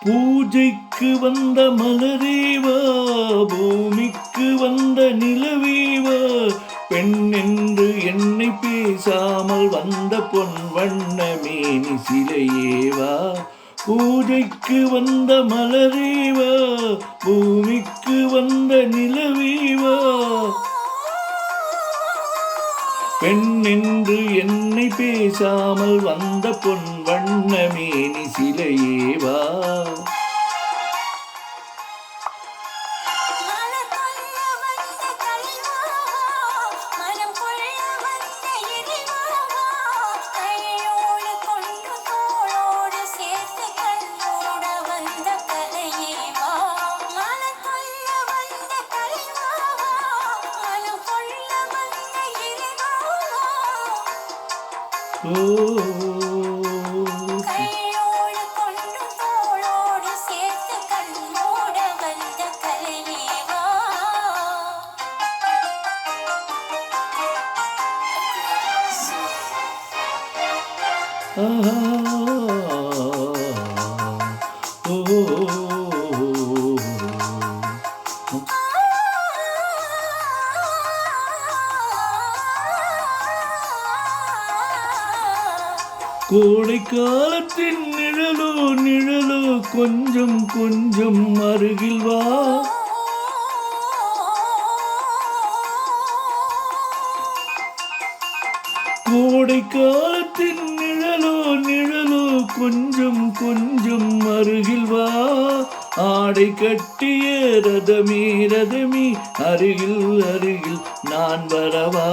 பூஜைக்கு வந்த மலரேவா, பூமிக்கு வந்த நிலவேவா, பெண் என்று என்னை பேசாமல் வந்த பொன் வண்ண மேனி சிலையேவா. பூஜைக்கு வந்த மலரேவா, பூமிக்கு வந்த நிலவேவா, பெண் என்று என்னை பேசாமல் வந்த பொன் வண்ண மேனி சிலையேவா. கையோடு கொண்டு தோளோடு சேர்த்து கண்ணோட வந்த கலையேவா. கோடை காலத்தின் நிழலோ நிழலோ கொஞ்சம் கொஞ்சம் அருகில் வா. கோடை காலத்தின் நிழலோ நிழலோ கொஞ்சம் கொஞ்சம் அருகில் வா. ஆடை கட்டிய ரதமே ரதமே அருகில் அருகில் நான் வரவா.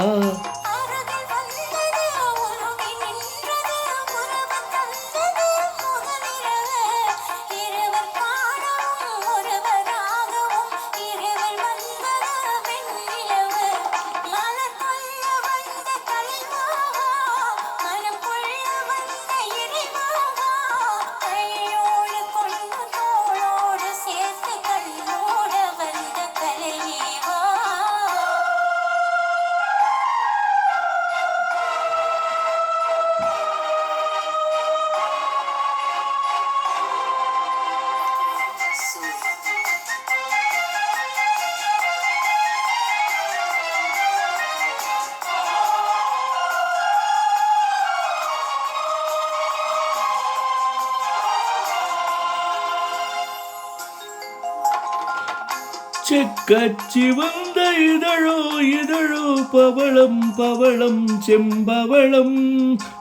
செக்கச்சி வந்த இதழோ இதழோ பவளம் பவளம் செம்பவளம்,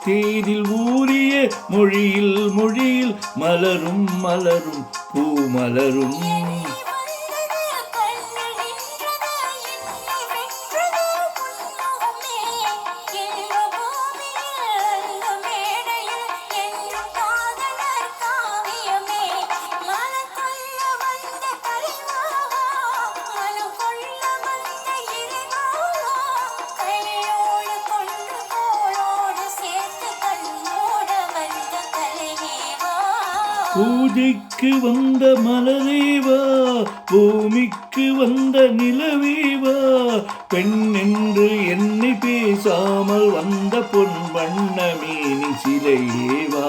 தேனில் ஊறிய மொழியில் மொழியில் மலரும் மலரும் பூமலரும். பூஜைக்கு வந்த மலரேவா, பூமிக்கு வந்த நிலவேவா, பெண் என்று என்னை பேசாமல் வந்த பொன் வண்ண மேனி சிலையேவா.